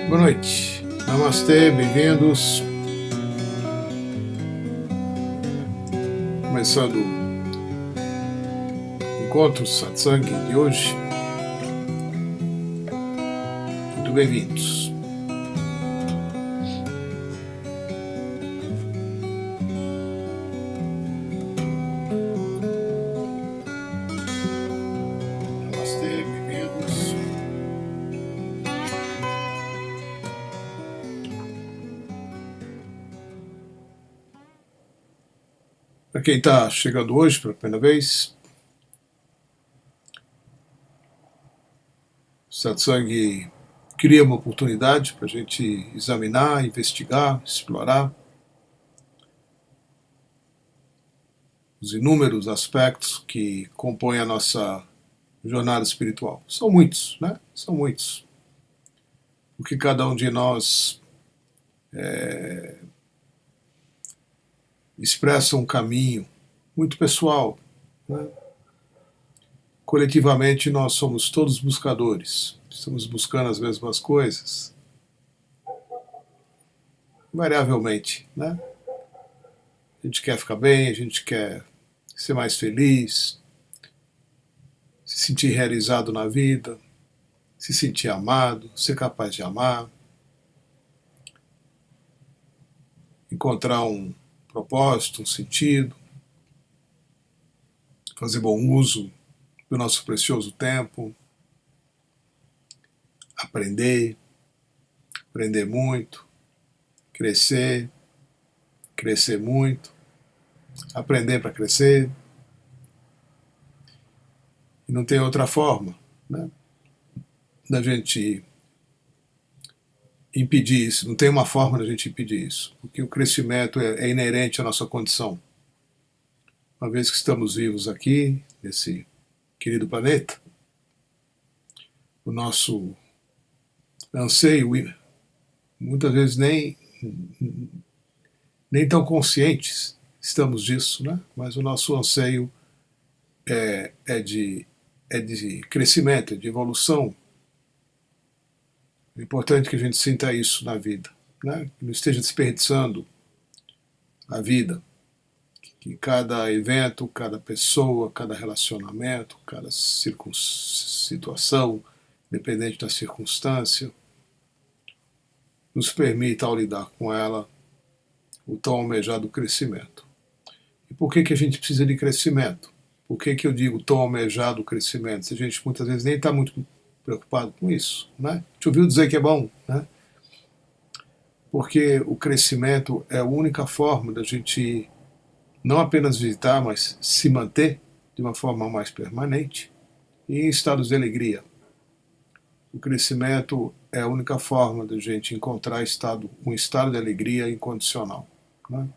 Boa noite, namastê, bem-vindos. Começando o encontro satsang de hoje. Muito bem-vindos. Namastê, bem-vindos. Para quem está chegando hoje pela primeira vez, o satsang cria uma oportunidade para a gente examinar, investigar, explorar os inúmeros aspectos que compõem a nossa jornada espiritual. São muitos, né? São muitos. Porque cada um de nós expressa um caminho muito pessoal, né? Coletivamente nós somos todos buscadores, estamos buscando as mesmas coisas, invariavelmente, né? A gente quer ficar bem, a gente quer ser mais feliz, se sentir realizado na vida, se sentir amado, ser capaz de amar, encontrar um propósito, um sentido, fazer bom uso do nosso precioso tempo, aprender muito, crescer muito, aprender para crescer. E não tem outra forma, né, da gente impedir isso. Não tem uma forma da gente impedir isso, porque o crescimento é inerente à nossa condição. Uma vez que estamos vivos aqui, nesse querido planeta, o nosso anseio, muitas vezes nem tão conscientes estamos disso, né? Mas o nosso anseio é de crescimento, é de evolução. É importante que a gente sinta isso na vida, né? Que não esteja desperdiçando a vida, que cada evento, cada pessoa, cada relacionamento, cada situação, independente da circunstância, nos permita, ao lidar com ela, o tão almejado crescimento. E por que a gente precisa de crescimento? Por que eu digo tão almejado crescimento? Se a gente muitas vezes nem está muito preocupado com isso, né? A gente ouviu dizer que é bom, né? Porque o crescimento é a única forma da gente não apenas visitar, mas se manter de uma forma mais permanente e em estados de alegria. O crescimento é a única forma da gente encontrar um estado de alegria incondicional, né?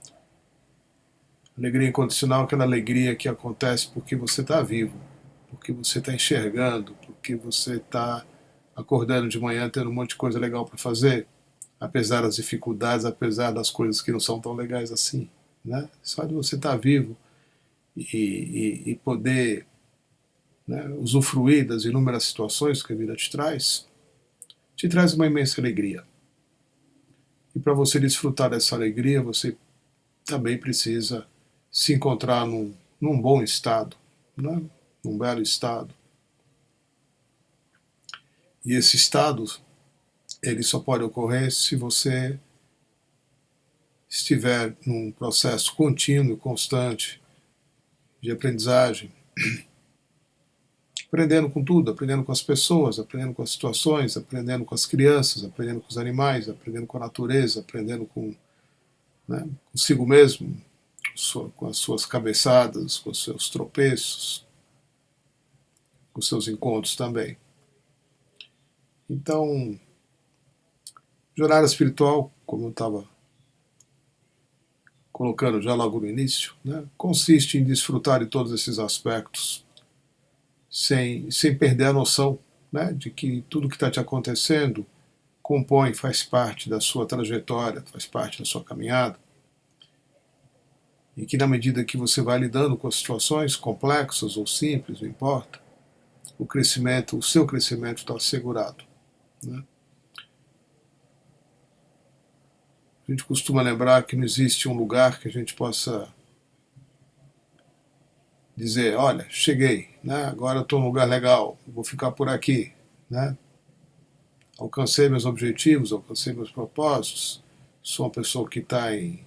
Alegria incondicional é aquela alegria que acontece porque você está vivo, porque você está enxergando, porque você está acordando de manhã tendo um monte de coisa legal para fazer, apesar das dificuldades, apesar das coisas que não são tão legais assim, né? Só de você estar vivo e poder, né, usufruir das inúmeras situações que a vida te traz uma imensa alegria. E para você desfrutar dessa alegria, você também precisa se encontrar num bom estado, né? Num belo estado. E esse estado, ele só pode ocorrer se você estiver num processo contínuo e constante de aprendizagem, aprendendo com tudo, aprendendo com as pessoas, aprendendo com as situações, aprendendo com as crianças, aprendendo com os animais, aprendendo com a natureza, aprendendo né, consigo mesmo, com as suas cabeçadas, com os seus tropeços, com os seus encontros também. Então, jornada espiritual, como eu estava colocando já logo no início, né, consiste em desfrutar de todos esses aspectos sem perder a noção, né, de que tudo que está te acontecendo compõe, faz parte da sua trajetória, faz parte da sua caminhada, e que na medida que você vai lidando com as situações complexas ou simples, não importa, o seu crescimento está assegurado, né? A gente costuma lembrar que não existe um lugar que a gente possa dizer, olha, cheguei, né? Agora estou num lugar legal, vou ficar por aqui, né? Alcancei meus objetivos, alcancei meus propósitos, sou uma pessoa que está em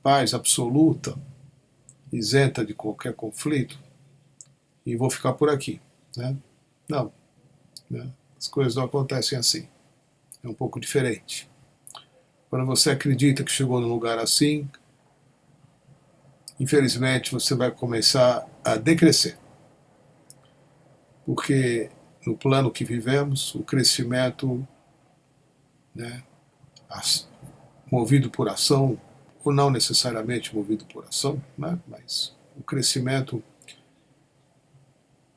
paz absoluta, isenta de qualquer conflito, e vou ficar por aqui, né? Não, né? As coisas não acontecem assim, é um pouco diferente. Quando você acredita que chegou num lugar assim, infelizmente você vai começar a decrescer. Porque no plano que vivemos, o crescimento, né, movido por ação, ou não necessariamente movido por ação, né, mas o crescimento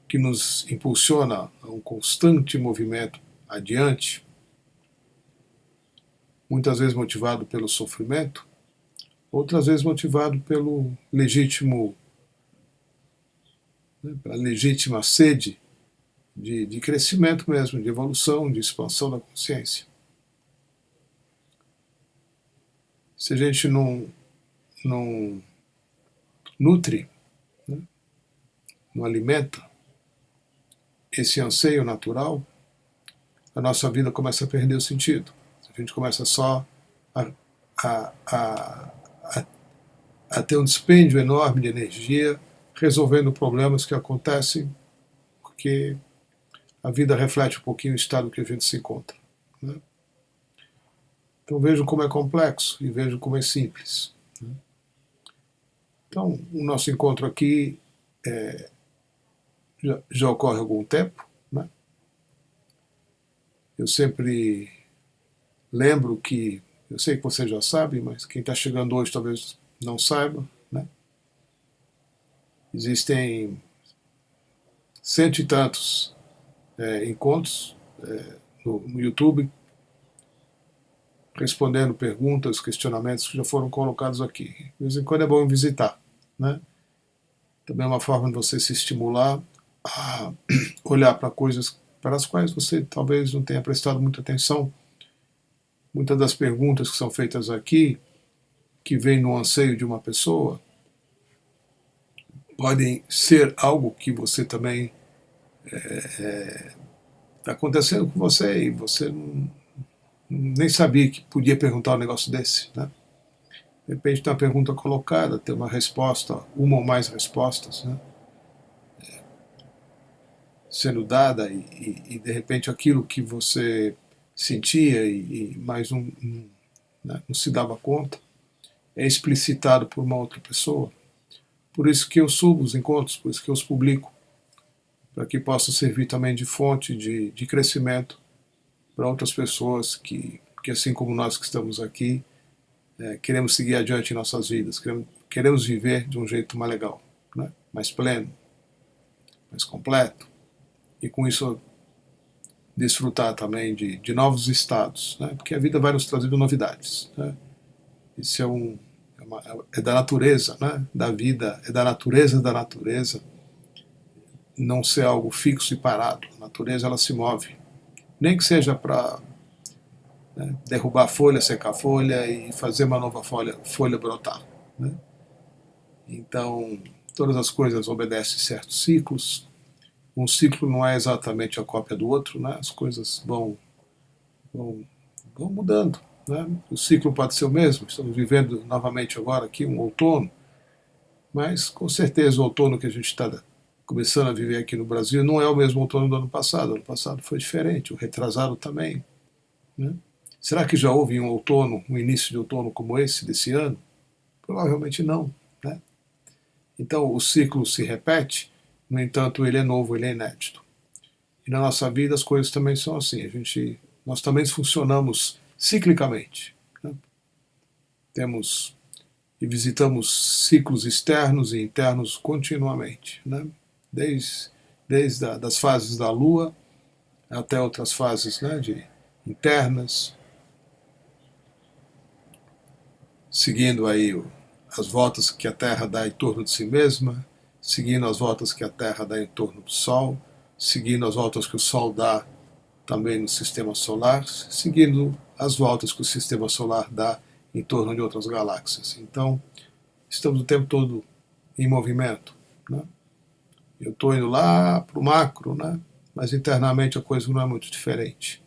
que nos impulsiona a um constante movimento adiante, muitas vezes motivado pelo sofrimento, outras vezes motivado pelo legítimo, né, pela legítima sede de crescimento mesmo, de evolução, de expansão da consciência. Se a gente não nutre, né, não alimenta esse anseio natural, a nossa vida começa a perder o sentido. A gente começa só a, a, a, a ter um dispêndio enorme de energia resolvendo problemas que acontecem porque a vida reflete um pouquinho o estado que a gente se encontra, né? Então vejo como é complexo e vejo como é simples, né? Então o nosso encontro aqui já ocorre há algum tempo, né? Eu sempre lembro que, eu sei que você já sabe, mas quem está chegando hoje talvez não saiba, né? Existem cento e tantos encontros no YouTube respondendo perguntas, questionamentos que já foram colocados aqui. De vez em quando é bom visitar, né? Também é uma forma de você se estimular a olhar para coisas para as quais você talvez não tenha prestado muita atenção. Muitas das perguntas que são feitas aqui, que vêm no anseio de uma pessoa, podem ser algo que você também está acontecendo com você e você nem sabia que podia perguntar um negócio desse, né? De repente tem uma pergunta colocada, tem uma resposta, uma ou mais respostas, né, sendo dada e de repente aquilo que você sentia e mais né, não se dava conta, é explicitado por uma outra pessoa. Por isso que eu subo os encontros, por isso que eu os publico, para que possa servir também de fonte de crescimento para outras pessoas que assim como nós que estamos aqui, queremos seguir adiante em nossas vidas, queremos viver de um jeito mais legal, né? Mais pleno, mais completo, e com isso desfrutar também de novos estados, né? Porque a vida vai nos trazendo novidades, né? Isso é da natureza, né? Da vida, é da natureza não ser algo fixo e parado. A natureza ela se move, nem que seja para, né, derrubar a folha, secar a folha e fazer uma nova folha brotar, né? Então, todas as coisas obedecem certos ciclos. Um ciclo não é exatamente a cópia do outro, né? As coisas vão mudando, né? O ciclo pode ser o mesmo, estamos vivendo novamente agora aqui um outono, mas com certeza o outono que a gente está começando a viver aqui no Brasil não é o mesmo outono do ano passado. O ano passado foi diferente, o retrasado também, né? Será que já houve um outono, um início de outono como esse desse ano? Provavelmente não, né? Então o ciclo se repete, no entanto ele é novo, ele é inédito. E na nossa vida as coisas também são assim, nós também funcionamos ciclicamente, né? Temos e visitamos ciclos externos e internos continuamente, né? Desde das fases da Lua até outras fases, né, internas, seguindo aí as voltas que a Terra dá em torno de si mesma, seguindo as voltas que a Terra dá em torno do Sol, seguindo as voltas que o Sol dá também no sistema solar, seguindo as voltas que o sistema solar dá em torno de outras galáxias. Então, estamos o tempo todo em movimento, né? Eu estou indo lá para o macro, né? Mas internamente a coisa não é muito diferente.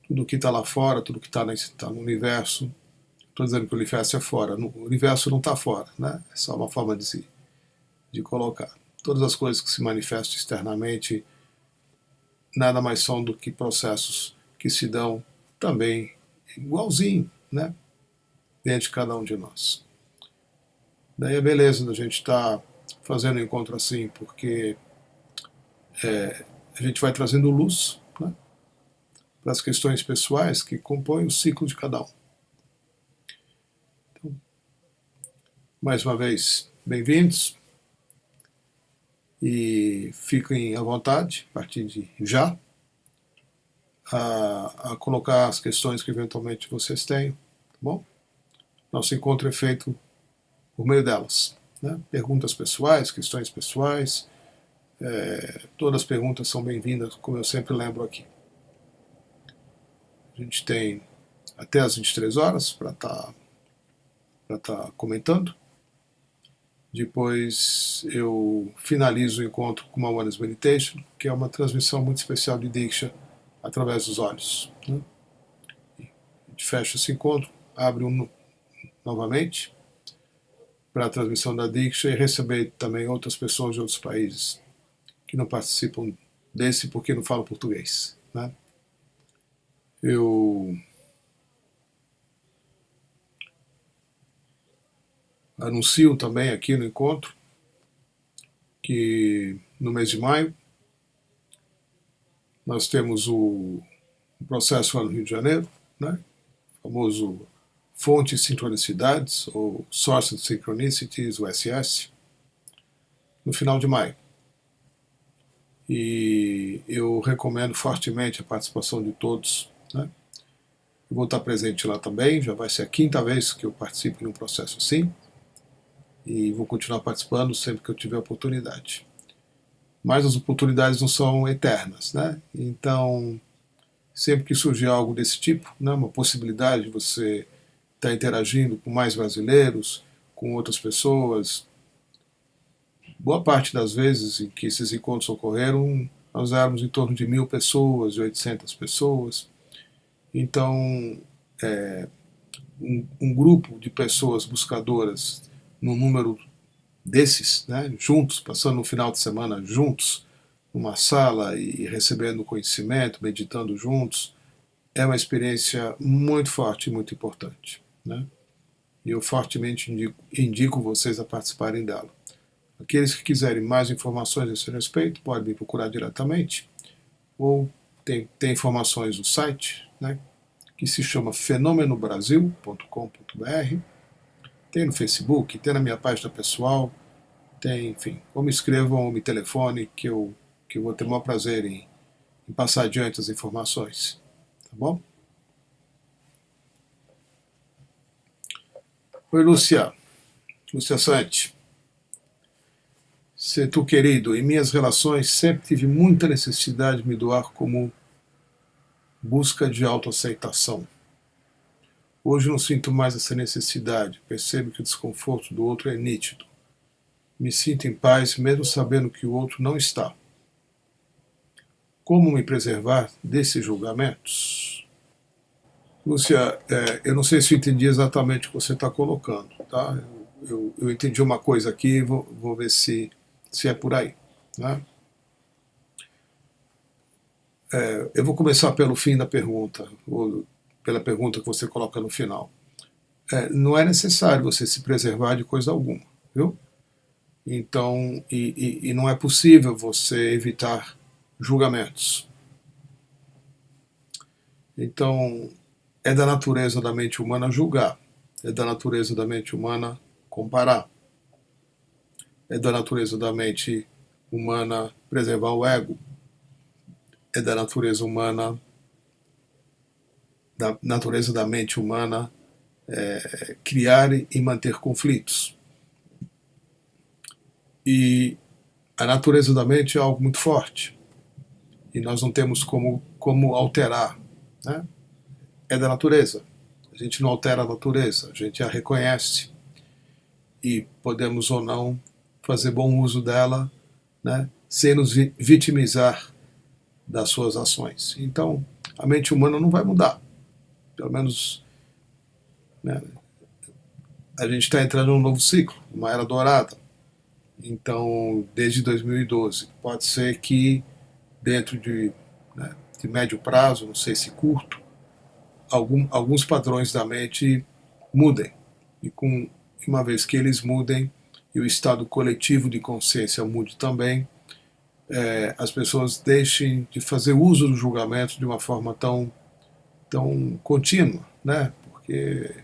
Tudo que está lá fora, tudo que está no universo, estou dizendo que o universo é fora, o universo não está fora, né? É só uma forma de colocar. Todas as coisas que se manifestam externamente nada mais são do que processos que se dão também igualzinho, né? Dentro de cada um de nós. Daí a beleza da gente estar fazendo um encontro assim, porque a gente vai trazendo luz, né, para as questões pessoais que compõem o ciclo de cada um. Então, mais uma vez, bem-vindos e fiquem à vontade, a partir de já, a colocar as questões que eventualmente vocês tenham, tá bom? Nosso encontro é feito por meio delas, né? Perguntas pessoais, questões pessoais, todas as perguntas são bem-vindas, como eu sempre lembro aqui. A gente tem até as 23 horas para estar comentando. Depois eu finalizo o encontro com uma Oneness Meditation, que é uma transmissão muito especial de Diksha através dos olhos, né? A gente fecha esse encontro, abre novamente para a transmissão da Diksha e receber também outras pessoas de outros países que não participam desse porque não falam português, né? Eu anuncio também aqui no encontro que no mês de maio nós temos o processo lá no Rio de Janeiro, né? O famoso Fonte de Sincronicidades, ou Source of Synchronicities, o SS, no final de maio. E eu recomendo fortemente a participação de todos, né? Eu vou estar presente lá também, já vai ser a 5ª vez que eu participo de um processo assim, e vou continuar participando sempre que eu tiver oportunidade. Mas as oportunidades não são eternas, né? Então, sempre que surgir algo desse tipo, né, uma possibilidade de você estar interagindo com mais brasileiros, com outras pessoas, boa parte das vezes em que esses encontros ocorreram, nós éramos em torno de 1.000 pessoas, de 800 pessoas. Então, um grupo de pessoas buscadoras num número desses, né, juntos, passando um final de semana juntos, numa sala e recebendo conhecimento, meditando juntos, é uma experiência muito forte e muito importante, né? E eu fortemente indico vocês a participarem dela. Aqueles que quiserem mais informações a esse respeito, podem me procurar diretamente, ou tem informações no site, né, que se chama fenomenobrasil.com.br, tem no Facebook, tem na minha página pessoal, tem, enfim, ou me escrevam ou me telefone, que eu vou ter o maior prazer em passar adiante as informações, tá bom? Oi, Lúcia Sante. Ser tu querido, em minhas relações sempre tive muita necessidade de me doar como busca de autoaceitação. Hoje não sinto mais essa necessidade, percebo que o desconforto do outro é nítido. Me sinto em paz mesmo sabendo que o outro não está. Como me preservar desses julgamentos? Lúcia, eu não sei se eu entendi exatamente o que você está colocando, tá? Eu entendi uma coisa aqui, vou ver se é por aí, né? Eu vou começar pelo fim da pergunta, ou pela pergunta que você coloca no final. Não é necessário você se preservar de coisa alguma, viu? Então, e não é possível você evitar julgamentos. Então, é da natureza da mente humana julgar, é da natureza da mente humana comparar, é da natureza da mente humana preservar o ego, é da natureza humana, da natureza da mente humana criar e manter conflitos. E a natureza da mente é algo muito forte e nós não temos como alterar, né? É da natureza. A gente não altera a natureza, a gente a reconhece e podemos ou não fazer bom uso dela, né, sem nos vitimizar das suas ações. Então, a mente humana não vai mudar. Pelo menos, né, a gente está entrando num novo ciclo, uma era dourada. Então, desde 2012, pode ser que dentro né, de médio prazo, não sei se curto, alguns padrões da mente mudem. E uma vez que eles mudem e o estado coletivo de consciência mude também, as pessoas deixem de fazer uso do julgamento de uma forma tão contínua, né? Porque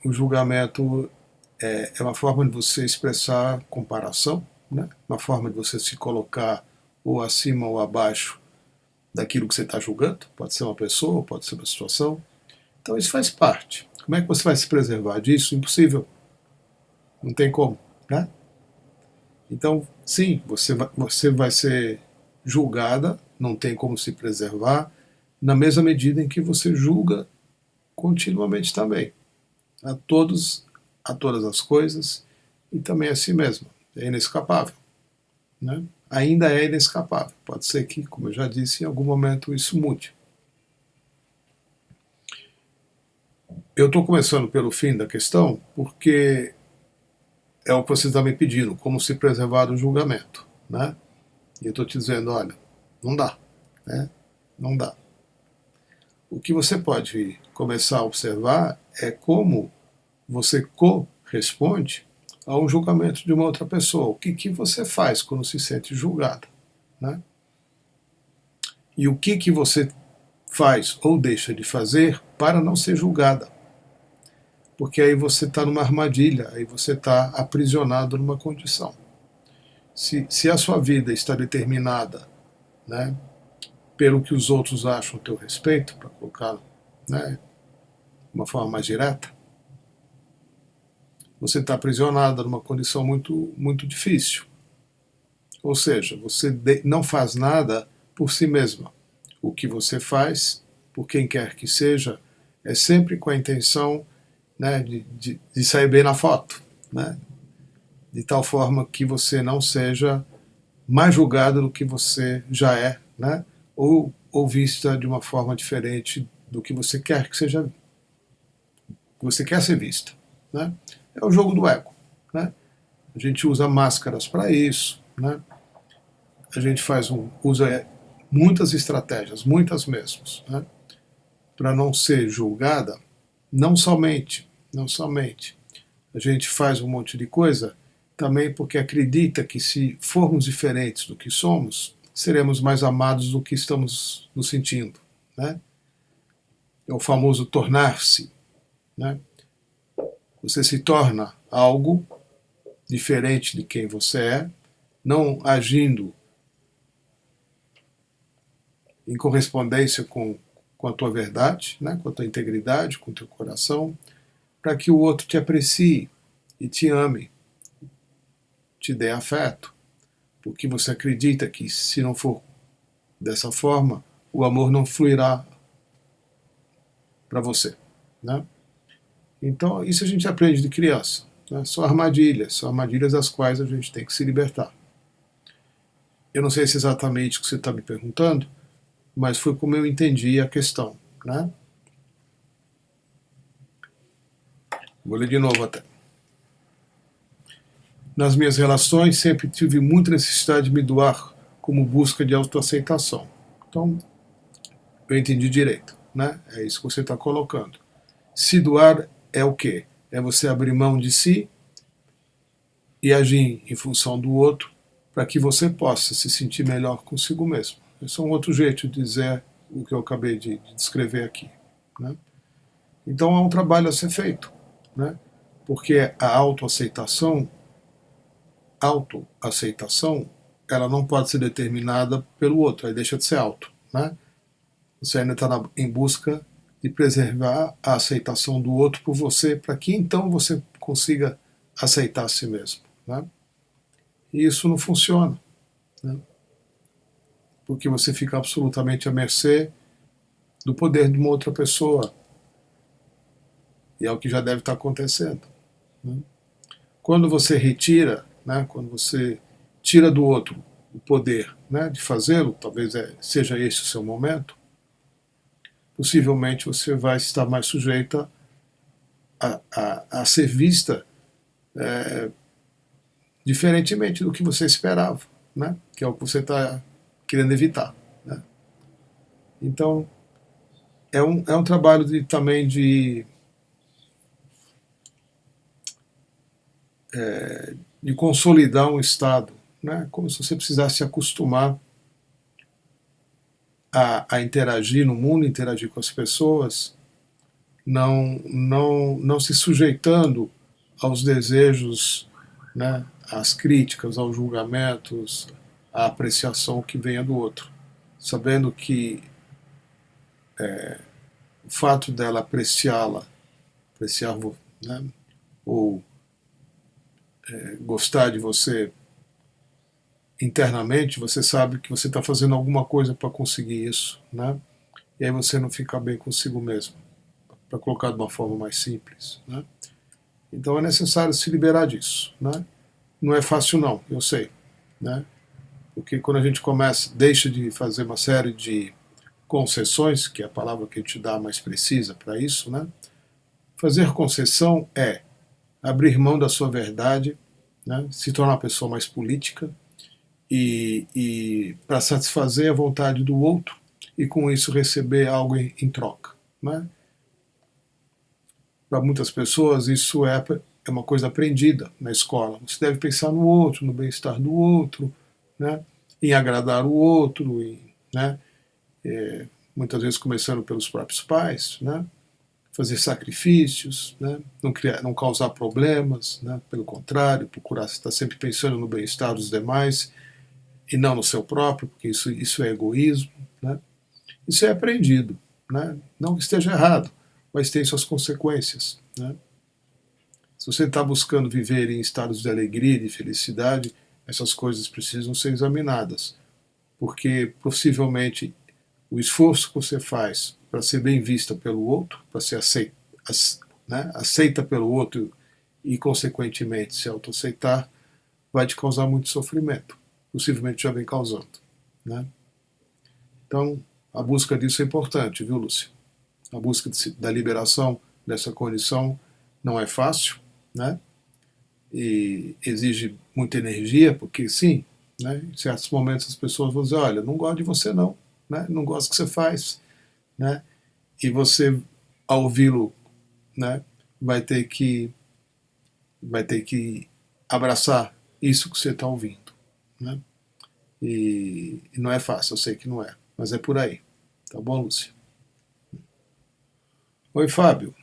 o julgamento é uma forma de você expressar comparação, né? Uma forma de você se colocar ou acima ou abaixo daquilo que você está julgando. Pode ser uma pessoa, pode ser uma situação. Então isso faz parte. Como é que você vai se preservar disso? Impossível. Não tem como, né? Então, sim, você vai ser julgada, não tem como se preservar, na mesma medida em que você julga continuamente também. A todos, a todas as coisas e também a si mesmo. É inescapável, né? Ainda é inescapável. Pode ser que, como eu já disse, em algum momento isso mude. Eu estou começando pelo fim da questão porque é o que você está me pedindo, como se preservar do julgamento, né? E eu estou te dizendo, olha, não dá, né? Não dá. O que você pode começar a observar é como você corresponde a um julgamento de uma outra pessoa. O que você faz quando se sente julgada, né? E o que você faz ou deixa de fazer para não ser julgada. Porque aí você está numa armadilha, aí você está aprisionado numa condição. Se a sua vida está determinada, né, pelo que os outros acham a teu respeito, para colocar, né, de uma forma mais direta, você está aprisionada numa condição muito difícil. Ou seja, você não faz nada por si mesma. O que você faz, por quem quer que seja, é sempre com a intenção, né, de sair bem na foto, né, de tal forma que você não seja mais julgado do que você já é, né, ou vista de uma forma diferente do que você quer que seja, que você quer ser vista, né. É o jogo do ego, né. A gente usa máscaras para isso, né. A gente usa muitas estratégias, muitas mesmo, né, para não ser julgada. Não somente a gente faz um monte de coisa também porque acredita que se formos diferentes do que somos, seremos mais amados do que estamos nos sentindo, né? É o famoso tornar-se, né? Você se torna algo diferente de quem você é, não agindo em correspondência com a tua verdade, né? Com a tua integridade, com o teu coração, para que o outro te aprecie e te ame, te dê afeto, porque você acredita que se não for dessa forma, o amor não fluirá para você, né? Então, isso a gente aprende de criança, né? São armadilhas das quais a gente tem que se libertar. Eu não sei se é exatamente o que você está me perguntando, mas foi como eu entendi a questão, né? Vou ler de novo até. Nas minhas relações, sempre tive muita necessidade de me doar como busca de autoaceitação. Então, eu entendi direito, né? É isso que você está colocando. Se doar é o quê? É você abrir mão de si e agir em função do outro para que você possa se sentir melhor consigo mesmo. Esse é um outro jeito de dizer o que eu acabei de descrever aqui, né? Então, há um trabalho a ser feito, né? Porque a autoaceitação, ela não pode ser determinada pelo outro, aí deixa de ser auto, né? Você ainda está em busca de preservar a aceitação do outro por você, para que então você consiga aceitar a si mesmo, né? E isso não funciona, né? Porque você fica absolutamente à mercê do poder de uma outra pessoa E é o que já deve estar acontecendo, né? Quando você retira, né, quando você tira do outro o poder, né, de fazê-lo, talvez seja esse o seu momento, possivelmente você vai estar mais sujeita a ser vista diferentemente do que você esperava, né, que é o que você está querendo evitar, né? Então, é um trabalho também de consolidar um estado, né, como se você precisasse se acostumar a interagir no mundo, interagir com as pessoas, não se sujeitando aos desejos, né, às críticas, aos julgamentos, à apreciação que venha do outro, sabendo que o fato dela apreciá-la, apreciar, né, ou gostar de você internamente, você sabe que você está fazendo alguma coisa para conseguir isso, né? E aí você não fica bem consigo mesmo, para colocar de uma forma mais simples, né? Então é necessário se liberar disso, né? Não é fácil não, eu sei, né? Porque quando a gente deixa de fazer uma série de concessões, que é a palavra que a gente dá mais precisa para isso, né? Fazer concessão é abrir mão da sua verdade, né? Se tornar uma pessoa mais política e para satisfazer a vontade do outro e com isso receber algo em troca, né? Para muitas pessoas isso é uma coisa aprendida na escola. Você deve pensar no outro, no bem-estar do outro, né? Em agradar o outro, né? Muitas vezes começando pelos próprios pais, né? Fazer sacrifícios, né? Não causar problemas, né? Pelo contrário, procurar estar sempre pensando no bem-estar dos demais e não no seu próprio, porque isso é egoísmo, né? Isso é aprendido, né? Não que esteja errado, mas tem suas consequências, né? Se você está buscando viver em estados de alegria e de felicidade, essas coisas precisam ser examinadas, porque possivelmente o esforço que você faz para ser bem vista pelo outro, para ser aceita, né, aceita pelo outro e, consequentemente, se autoaceitar, vai te causar muito sofrimento. Possivelmente já vem causando, né? Então, a busca disso é importante, viu, Lúcia? A busca da liberação dessa condição não é fácil, né? E exige muita energia, porque sim, né, em certos momentos as pessoas vão dizer, olha, não gosto de você não, né, não gosto do que você faz, né, e você, ao ouvi-lo, né, vai ter que abraçar isso que você está ouvindo, né, e não é fácil, eu sei que não é, mas é por aí, tá bom, Lúcia? Oi, Fábio.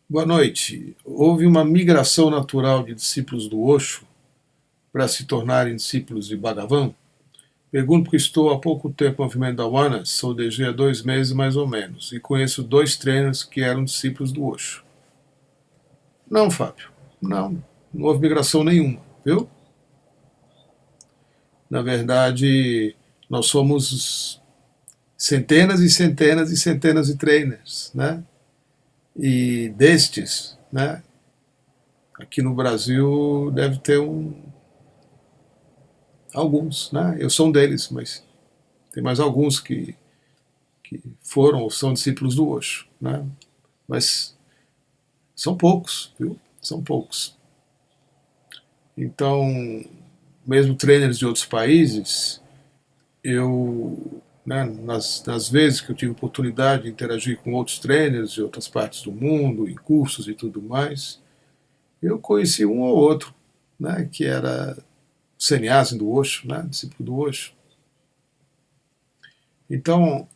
Boa noite. Houve uma migração natural de discípulos do Osho para se tornarem discípulos de Bhagavan? Pergunto porque estou há pouco tempo no movimento da Oneness, sou DG há 2 meses mais ou menos, e conheço 2 trainers que eram discípulos do Osho. Não, Fábio, não houve migração nenhuma, viu? Na verdade, nós somos centenas e centenas e centenas de trainers, né? E destes, né, aqui no Brasil deve ter alguns, né? Eu sou um deles, mas tem mais alguns que foram ou são discípulos do Osho, né? Mas são poucos, viu? São poucos. Então, mesmo trainers de outros países, né, nas vezes que eu tive oportunidade de interagir com outros trainers de outras partes do mundo, em cursos e tudo mais, eu conheci um ou outro, né, que era sannyasi do Osho, né, discípulo do Osho. Então,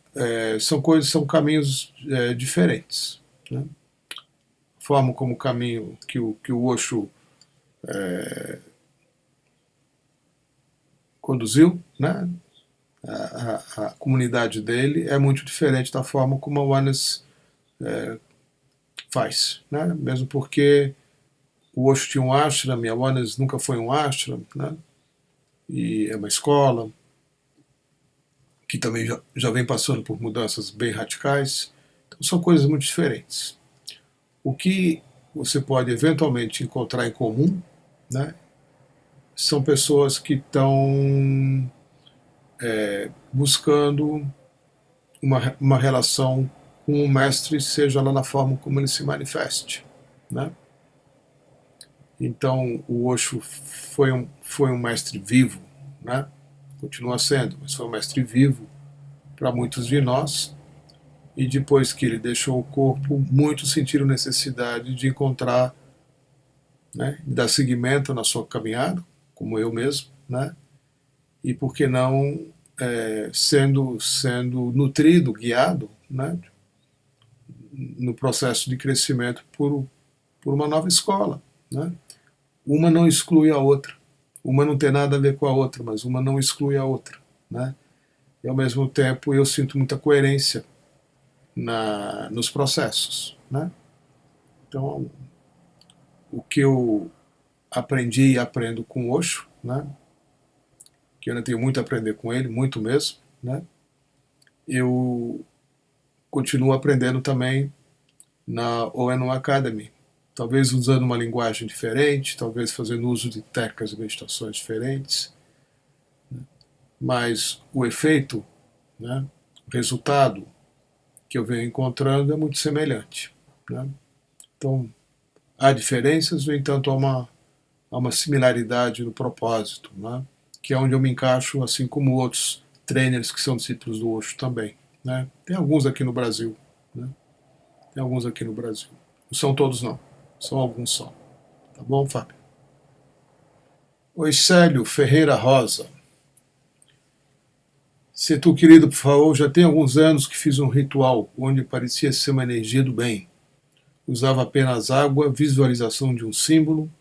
são caminhos diferentes, né? A forma como o caminho que o Osho conduziu, né, a comunidade dele é muito diferente da forma como a Oneness faz, né? Mesmo porque o Osho tinha um ashram e a Oneness nunca foi um ashram, né? E é uma escola que também já vem passando por mudanças bem radicais. Então, são coisas muito diferentes. O que você pode eventualmente encontrar em comum, né, são pessoas que estão buscando uma relação com o mestre, seja lá na forma como ele se manifeste, né? Então, o Osho foi um mestre vivo, né? Continua sendo, mas foi um mestre vivo para muitos de nós. E depois que ele deixou o corpo, muitos sentiram necessidade de encontrar, né, de dar seguimento na sua caminhada, como eu mesmo, né? E por que não sendo nutrido, guiado, né, no processo de crescimento por uma nova escola, né? Uma não exclui a outra. Uma não tem nada a ver com a outra, mas uma não exclui a outra, né? E ao mesmo tempo eu sinto muita coerência nos processos, né? Então, o que eu aprendi e aprendo com o Osho, né? Que eu ainda tenho muito a aprender com ele, muito mesmo, né? Eu continuo aprendendo também na ONU Academy, talvez usando uma linguagem diferente, talvez fazendo uso de técnicas de meditações diferentes, mas o efeito, né, o resultado que eu venho encontrando é muito semelhante, né? Então, há diferenças, no entanto, há uma similaridade no propósito, né? Que é onde eu me encaixo, assim como outros trainers que são discípulos do Osho também, né? Tem alguns aqui no Brasil, né? Tem alguns aqui no Brasil. Não são todos, não. São alguns só. Tá bom, Fábio? Oi, Célio Ferreira Rosa. Se tu, querido, por favor, já tem alguns anos que fiz um ritual onde parecia ser uma energia do bem. Usava apenas água, visualização de um símbolo.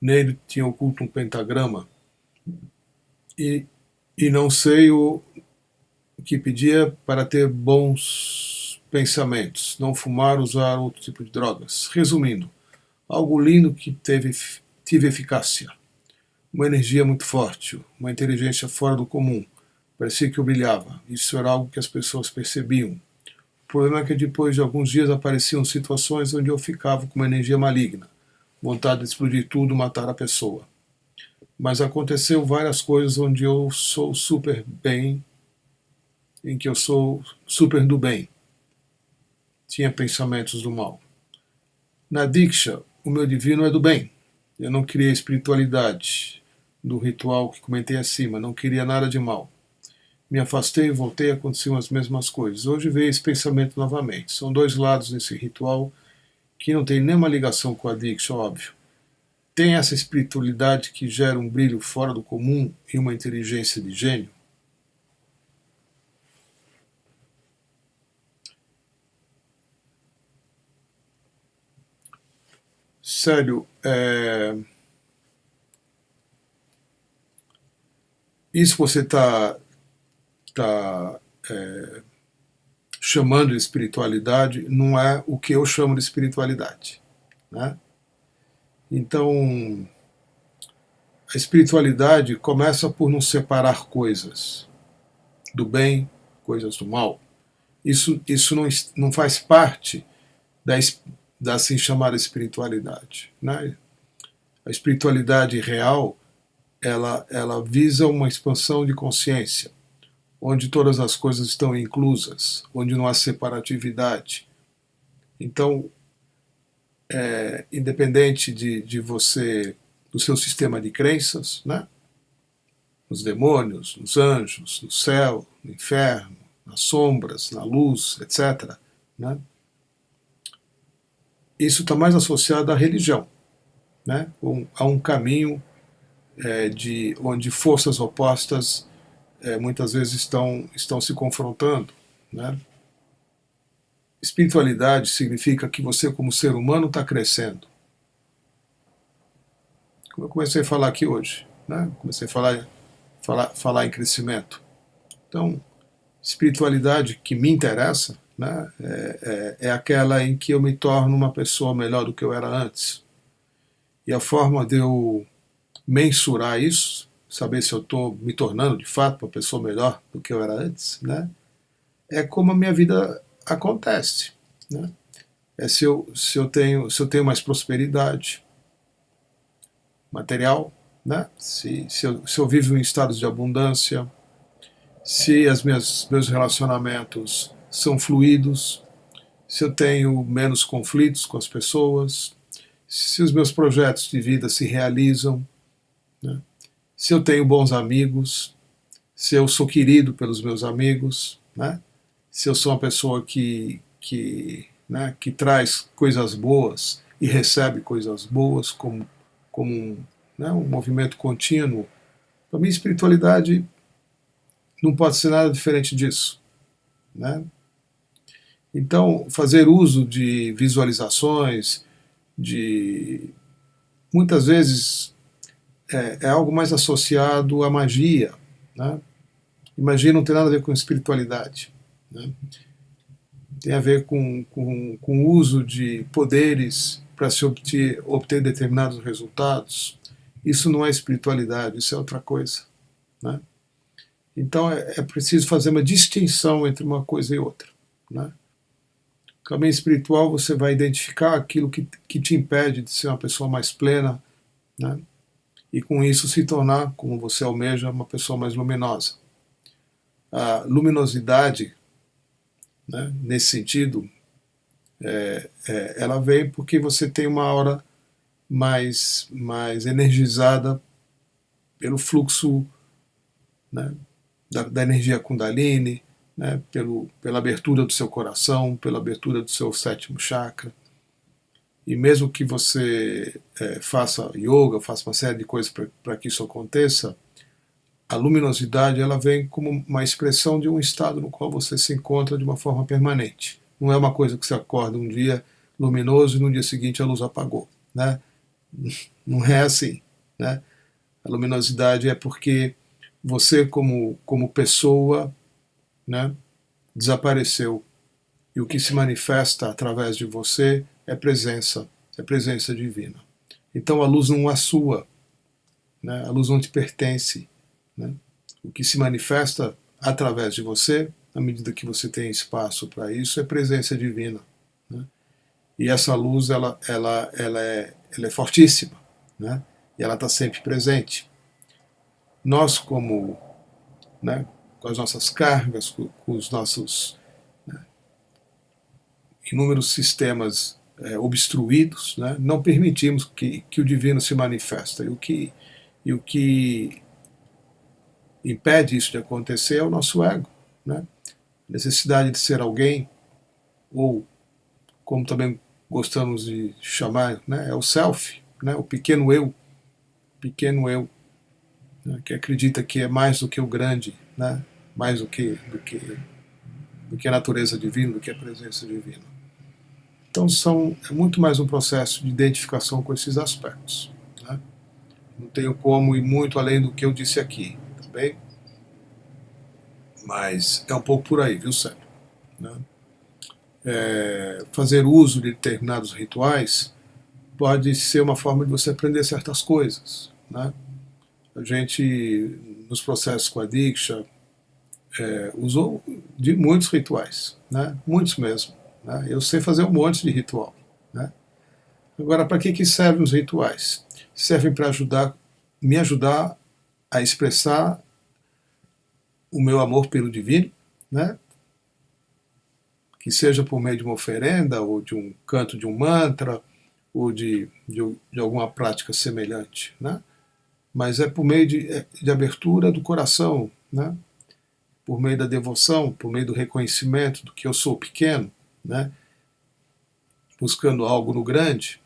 Nele tinha oculto um pentagrama. E não sei o que pedia para ter bons pensamentos. Não fumar, usar outro tipo de drogas. Resumindo, algo lindo que tive eficácia. Uma energia muito forte, uma inteligência fora do comum. Parecia que eu brilhava. Isso era algo que as pessoas percebiam. O problema é que depois de alguns dias apareciam situações onde eu ficava com uma energia maligna, vontade de explodir tudo, matar a pessoa. Mas aconteceu várias coisas onde eu sou super bem, em que eu sou super do bem. Tinha pensamentos do mal. Na Diksha, o meu divino é do bem. Eu não queria espiritualidade do ritual que comentei acima, não queria nada de mal. Me afastei e voltei, aconteciam as mesmas coisas. Hoje veio esse pensamento novamente. São dois lados nesse ritual que não tem nenhuma ligação com a Diksha, óbvio. Tem essa espiritualidade que gera um brilho fora do comum e uma inteligência de gênio? Sério, isso você tá, chamando de espiritualidade não é o que eu chamo de espiritualidade, né? Então, a espiritualidade começa por não separar coisas do bem, coisas do mal. Isso não faz parte da assim chamada espiritualidade, né? A espiritualidade real, ela visa uma expansão de consciência, onde todas as coisas estão inclusas, onde não há separatividade. Então, independente de você, do seu sistema de crenças, né? Nos demônios, nos anjos, no céu, no inferno, nas sombras, na luz, etc., né? Isso está mais associado à religião, né? A um caminho de onde forças opostas muitas vezes estão se confrontando, né? Espiritualidade significa que você, como ser humano, está crescendo. Como eu comecei a falar aqui hoje, né? Comecei a falar em crescimento. Então, espiritualidade que me interessa, né, é aquela em que eu me torno uma pessoa melhor do que eu era antes. E a forma de eu mensurar isso, saber se eu estou me tornando de fato uma pessoa melhor do que eu era antes, né, é como a minha vida acontece, né? Se eu tenho mais prosperidade material, né? Se eu vivo em estados de abundância, se meus relacionamentos são fluidos, se eu tenho menos conflitos com as pessoas, se os meus projetos de vida se realizam, né? Se eu tenho bons amigos, se eu sou querido pelos meus amigos, né? Se eu sou uma pessoa que traz coisas boas e recebe coisas boas como um movimento contínuo. Para mim, espiritualidade não pode ser nada diferente disso, né? Então, fazer uso de visualizações, muitas vezes é algo mais associado à magia, né? E magia não tem nada a ver com espiritualidade, né? Tem a ver com o uso de poderes para se obter determinados resultados. Isso não é espiritualidade, isso é outra coisa, né? Então é preciso fazer uma distinção entre uma coisa e outra, né? No caminho espiritual você vai identificar aquilo que te impede de ser uma pessoa mais plena, né? E com isso se tornar, como você almeja, uma pessoa mais luminosa. A luminosidade, né, nesse sentido, ela vem porque você tem uma aura mais energizada pelo fluxo, né, da energia Kundalini, né, pela abertura do seu coração, pela abertura do seu sétimo chakra. E mesmo que você faça yoga, faça uma série de coisas para que isso aconteça, a luminosidade ela vem como uma expressão de um estado no qual você se encontra de uma forma permanente. Não é uma coisa que você acorda um dia luminoso e no dia seguinte a luz apagou, né? Não é assim, né? A luminosidade é porque você como pessoa, né, desapareceu e o que se manifesta através de você é presença divina. Então a luz não é sua, né? A luz não te pertence, né? O que se manifesta através de você, à medida que você tem espaço para isso, é presença divina, né? E essa luz ela é fortíssima, né? E ela está sempre presente. Nós né, com as nossas cargas, com os nossos inúmeros sistemas obstruídos, né, não permitimos que o divino se manifeste. E o que impede isso de acontecer é o nosso ego, né? A necessidade de ser alguém, ou como também gostamos de chamar, né, é o self, né, o pequeno eu, né, que acredita que é mais do que o grande, né, mais do que a natureza divina, do que a presença divina. Então é muito mais um processo de identificação com esses aspectos, né? Não tenho como ir muito além do que eu disse aqui, tá bem? Mas é um pouco por aí, viu, Sérgio? Né? Fazer uso de determinados rituais pode ser uma forma de você aprender certas coisas, né? A gente, nos processos com a Diksha, usou de muitos rituais, né? Muitos mesmo, né? Eu sei fazer um monte de ritual, né? Agora, para que servem os rituais? Servem para me ajudar a expressar o meu amor pelo divino, né? Que seja por meio de uma oferenda, ou de um canto de um mantra, ou de alguma prática semelhante, né? Mas é por meio de abertura do coração, né? Por meio da devoção, por meio do reconhecimento do que eu sou pequeno, né? Buscando algo no grande,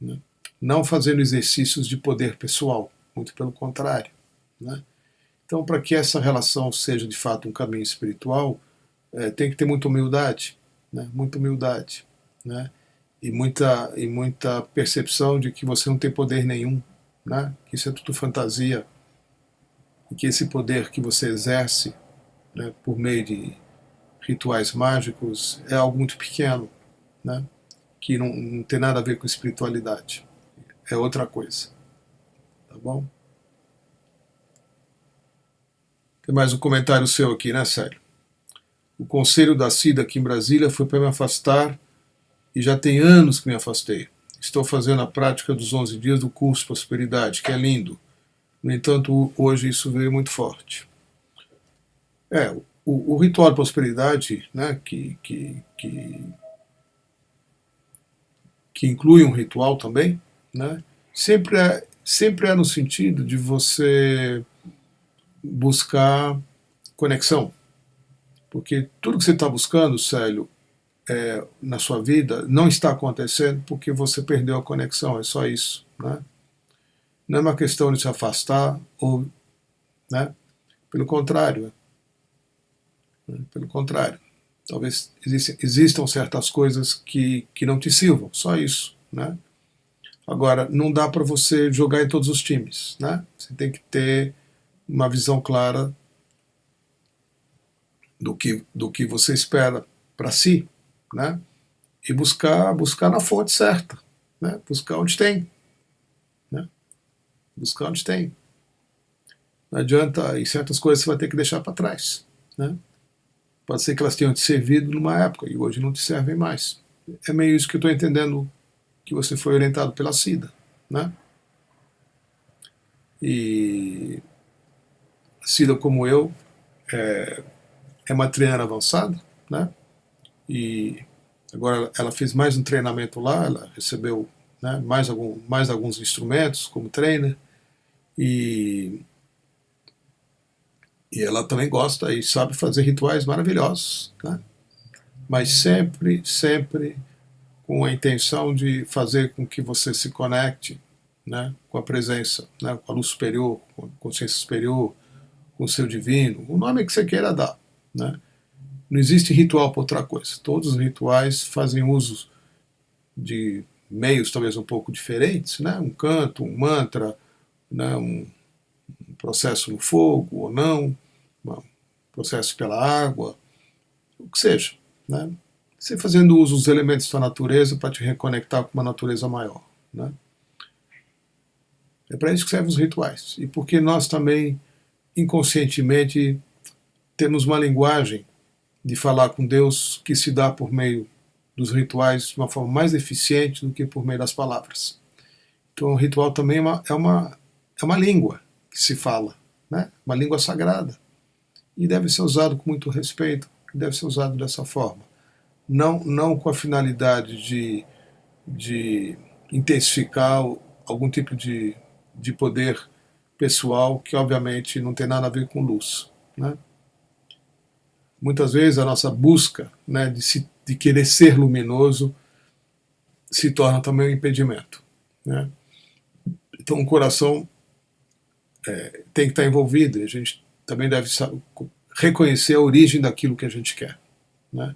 né? Não fazendo exercícios de poder pessoal, muito pelo contrário, né? Então, para que essa relação seja de fato um caminho espiritual, tem que ter muita humildade, né? Muita humildade, né? E muita percepção de que você não tem poder nenhum, né? Que isso é tudo fantasia, e que esse poder que você exerce, né, por meio de rituais mágicos é algo muito pequeno, né? Que não tem nada a ver com espiritualidade, é outra coisa, tá bom? Tem mais um comentário seu aqui, né, Célio? O conselho da CIDA aqui em Brasília foi para me afastar, e já tem anos que me afastei. Estou fazendo a prática dos 11 dias do curso Prosperidade, que é lindo. No entanto, hoje isso veio muito forte. O ritual de prosperidade, né, que inclui um ritual também, né, sempre é no sentido de você buscar conexão. Porque tudo que você está buscando, Célio, na sua vida, não está acontecendo porque você perdeu a conexão, é só isso. Né? Não é uma questão de se afastar, ou, né? Pelo contrário. Pelo contrário. Talvez existam certas coisas que não te sirvam, só isso. Né? Agora, não dá para você jogar em todos os times. Né? Você tem que ter uma visão clara do que você espera para si, né? E buscar na fonte certa, né? Buscar onde tem. Né? Buscar onde tem. Não adianta, e certas coisas você vai ter que deixar para trás. Né? Pode ser que elas tenham te servido numa época e hoje não te servem mais. É meio isso que eu estou entendendo que você foi orientado pela CIDA. Né? E a CIDA, como eu, é uma trainer avançada, né? E agora ela fez mais um treinamento lá, ela recebeu, né, mais alguns instrumentos como trainer, e ela também gosta e sabe fazer rituais maravilhosos, né? Mas sempre com a intenção de fazer com que você se conecte, né, com a presença, né, com a luz superior, com a consciência superior, com o seu divino, o nome que você queira dar. Né? Não existe ritual para outra coisa. Todos os rituais fazem uso de meios talvez um pouco diferentes, né? Um canto, um mantra, né? Um processo no fogo ou não, um processo pela água, o que seja. Né? Você fazendo uso dos elementos da natureza para te reconectar com uma natureza maior. Né? É para isso que servem os rituais. E porque nós também, inconscientemente, temos uma linguagem de falar com Deus que se dá por meio dos rituais de uma forma mais eficiente do que por meio das palavras. Então o ritual também é uma língua que se fala, né? Uma língua sagrada. E deve ser usado com muito respeito, deve ser usado dessa forma. Não com a finalidade de intensificar algum tipo de poder pessoal que obviamente não tem nada a ver com luz. Né? Muitas vezes a nossa busca, né, de querer ser luminoso se torna também um impedimento. Né? Então o coração tem que estar envolvido e a gente também deve reconhecer a origem daquilo que a gente quer. Né?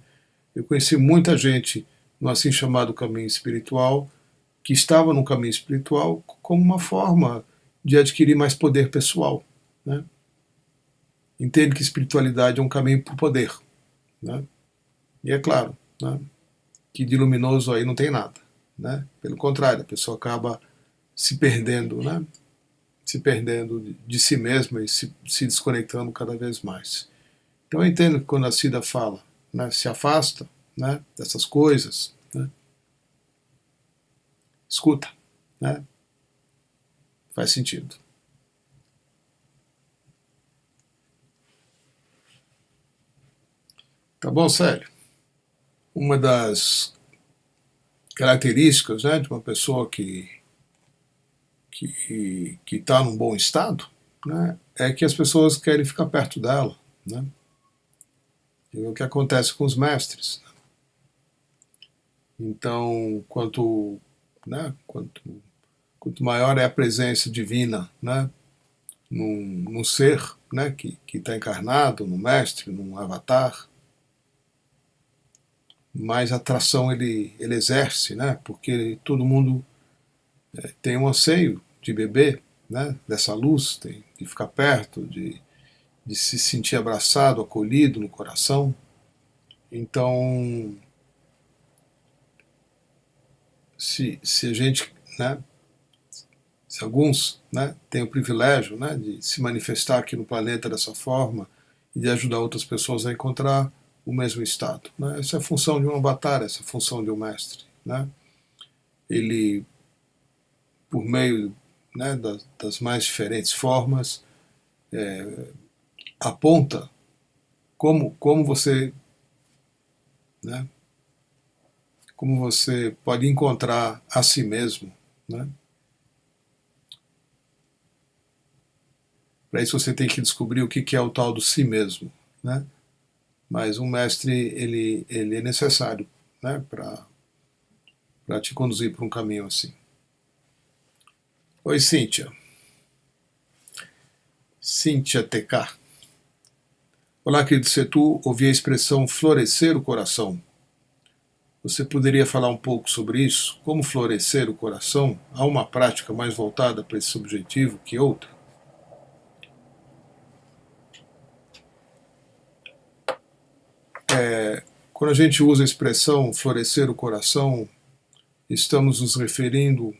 Eu conheci muita gente no assim chamado caminho espiritual que estava no caminho espiritual como uma forma de adquirir mais poder pessoal. Né? Entende que espiritualidade é um caminho para o poder. Né? E é claro, né, que de luminoso aí não tem nada. Né? Pelo contrário, a pessoa acaba se perdendo, né? Se perdendo de si mesma e se desconectando cada vez mais. Então eu entendo que quando a Cida fala, né, se afasta, né, dessas coisas, né, escuta, né, faz sentido. Tá bom, Célio? Uma das características, né, de uma pessoa que está num bom estado, né, é que as pessoas querem ficar perto dela. Né? E é o que acontece com os mestres. Então, né, quanto maior é a presença divina, né, num ser, né, que está encarnado, num mestre, num avatar, mais atração ele exerce, né, porque todo mundo tem um anseio de beber, né, dessa luz, de ficar perto, de se sentir abraçado, acolhido no coração. Então, se a gente, né, se alguns, né, têm o privilégio, né, de se manifestar aqui no planeta dessa forma e de ajudar outras pessoas a encontrar o mesmo estado, né? Essa é a função de um avatar, essa é a função de um mestre, né? Ele, por meio, né, das mais diferentes formas, aponta como você, né, como você pode encontrar a si mesmo, né? Para isso você tem que descobrir o que é o tal do si mesmo, né? Mas um mestre, ele é necessário, né, para te conduzir para um caminho assim. Oi, Cíntia. Cíntia TK. Olá, querido Setu. Ouvi a expressão florescer o coração. Você poderia falar um pouco sobre isso? Como florescer o coração? Há uma prática mais voltada para esse objetivo que outra? Quando a gente usa a expressão florescer o coração, estamos nos referindo,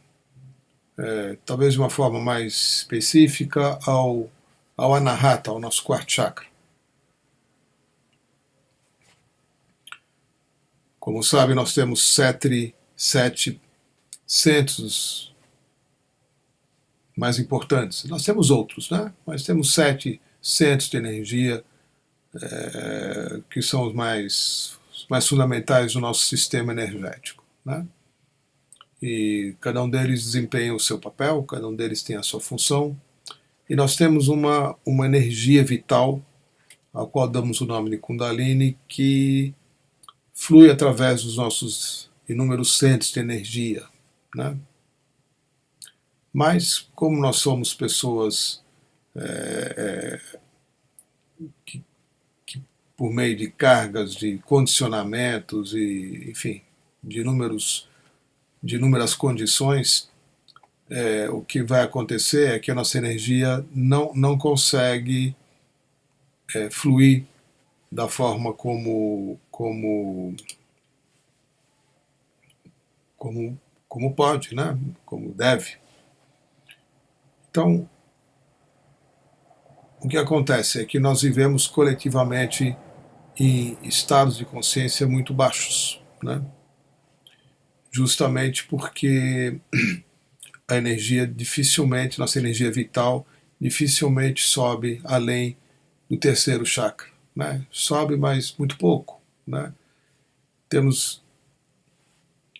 talvez de uma forma mais específica, ao Anahata, ao nosso quarto chakra. Como sabe, nós temos sete centros mais importantes. Nós temos outros, né? Mas temos 7 centros de energia que são os mais fundamentais do nosso sistema energético, né? E cada um deles desempenha o seu papel, cada um deles tem a sua função, e nós temos uma energia vital, a qual damos o nome de Kundalini, que flui através dos nossos inúmeros centros de energia, né? Mas, como nós somos pessoas que por meio de cargas, de condicionamentos e, enfim, de inúmeras condições, o que vai acontecer é que a nossa energia não consegue fluir da forma como pode, né? Como deve. Então, o que acontece é que nós vivemos coletivamente em estados de consciência muito baixos, né? Justamente porque a energia dificilmente, nossa energia vital, dificilmente sobe além do terceiro chakra, né? Sobe, mas muito pouco, né? Temos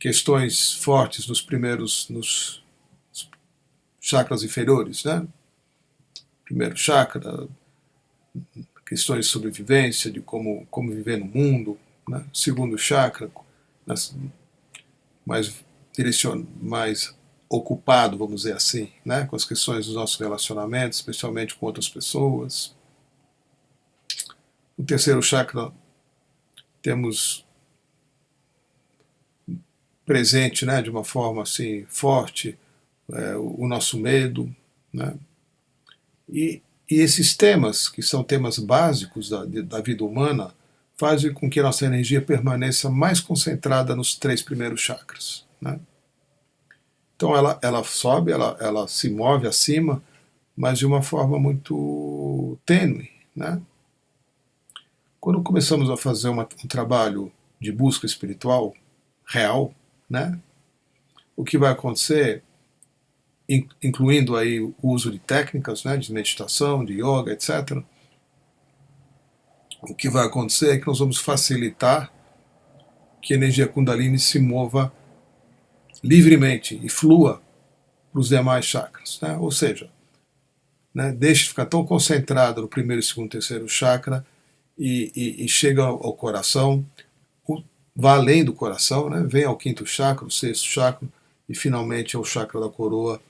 questões fortes nos chakras inferiores, né? Primeiro chakra, questões de sobrevivência, de como viver no mundo, né? Segundo chakra, mais ocupado, vamos dizer assim, né? Com as questões dos nossos relacionamentos, especialmente com outras pessoas. No terceiro chakra, temos presente, né, de uma forma assim forte, o nosso medo, né? E esses temas, que são temas básicos da vida humana, fazem com que a nossa energia permaneça mais concentrada nos 3 primeiros chakras, né? Então ela sobe, ela se move acima, mas de uma forma muito tênue, né? Quando começamos a fazer um trabalho de busca espiritual real, né, o que vai acontecer, incluindo aí o uso de técnicas, né, de meditação, de yoga, etc., o que vai acontecer é que nós vamos facilitar que a energia Kundalini se mova livremente e flua para os demais chakras, né? Ou seja, né, deixe de ficar tão concentrado no primeiro, segundo, terceiro chakra e chega ao coração, vá além do coração, né, vem ao quinto chakra, o sexto chakra e finalmente ao chakra da coroa,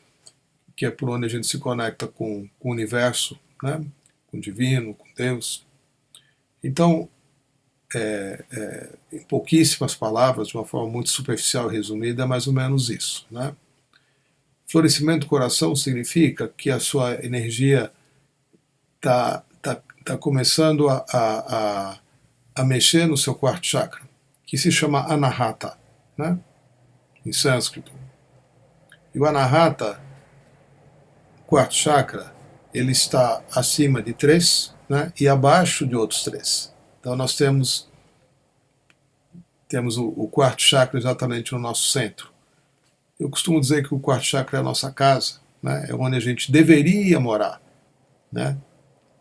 que é por onde a gente se conecta com o universo, né, com o divino, com Deus. Então, em pouquíssimas palavras, de uma forma muito superficial e resumida, é mais ou menos isso, né? Florescimento do coração significa que a sua energia está começando a mexer no seu quarto chakra, que se chama Anahata, né, em sânscrito. E o Anahata, quarto chakra, ele está acima de 3, né, e abaixo de outros 3. Então nós temos temos o quarto chakra exatamente no nosso centro. Eu costumo dizer que o quarto chakra é a nossa casa, né? É onde a gente deveria morar, né?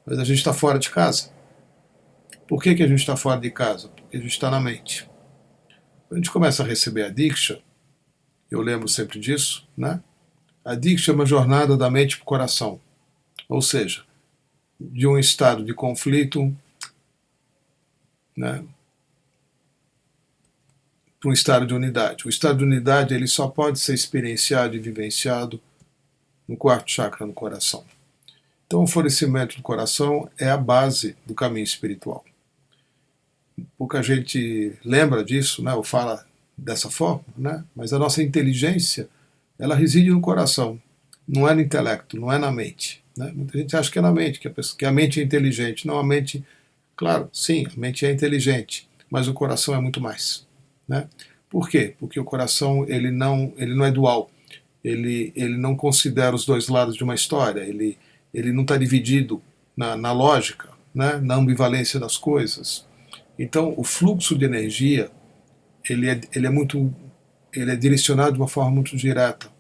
Mas a gente está fora de casa. Por que a gente está fora de casa? Porque a gente está na mente. Quando a gente começa a receber a Diksha, eu lembro sempre disso, né? A Diksha é uma jornada da mente para o coração. Ou seja, de um estado de conflito, né, para um estado de unidade. O estado de unidade ele só pode ser experienciado e vivenciado no quarto chakra, no coração. Então o florescimento do coração é a base do caminho espiritual. Pouca gente lembra disso, né, ou fala dessa forma, né, mas a nossa inteligência ela reside no coração, não é no intelecto, não é na mente. Né? Muita gente acha que é na mente, que a mente é inteligente. Não, a mente, claro, sim, a mente é inteligente, mas o coração é muito mais. Né? Por quê? Porque o coração ele não é dual, ele não considera os dois lados de uma história, ele não está dividido na lógica, né? Na ambivalência das coisas. Então, o fluxo de energia ele é direcionado de uma forma muito direta.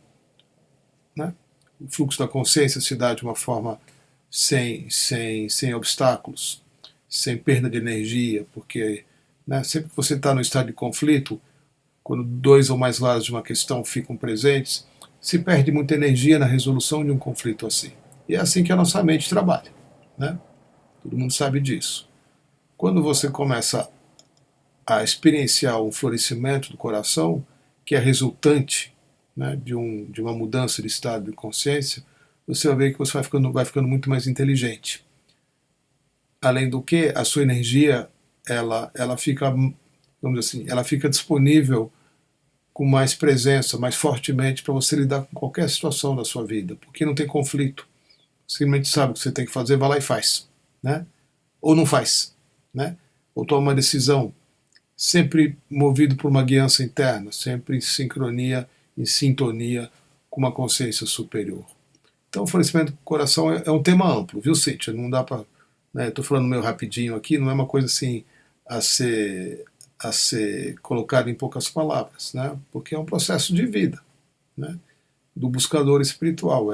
Né? O fluxo da consciência se dá de uma forma sem obstáculos, sem perda de energia, porque né, sempre que você está no estado de conflito, quando dois ou mais lados de uma questão ficam presentes, se perde muita energia na resolução de um conflito assim. E é assim que a nossa mente trabalha. Né? Todo mundo sabe disso. Quando você começa a experienciar um florescimento do coração, que é resultante né, de uma mudança de estado de consciência, você vai ver que você vai ficando muito mais inteligente. Além do que, a sua energia ela fica, vamos dizer assim, ela fica disponível com mais presença, mais fortemente para você lidar com qualquer situação da sua vida, porque não tem conflito. Você simplesmente sabe o que você tem que fazer, vai lá e faz. Né? Ou não faz. Né? Ou toma uma decisão, sempre movido por uma guiança interna, sempre em sincronia, em sintonia com uma consciência superior. Então, o florescimento do coração é um tema amplo, viu, Cíntia? Não dá para. Estou falando meio rapidinho aqui, não é uma coisa assim a ser colocada em poucas palavras, né? Porque é um processo de vida, né? Do buscador espiritual.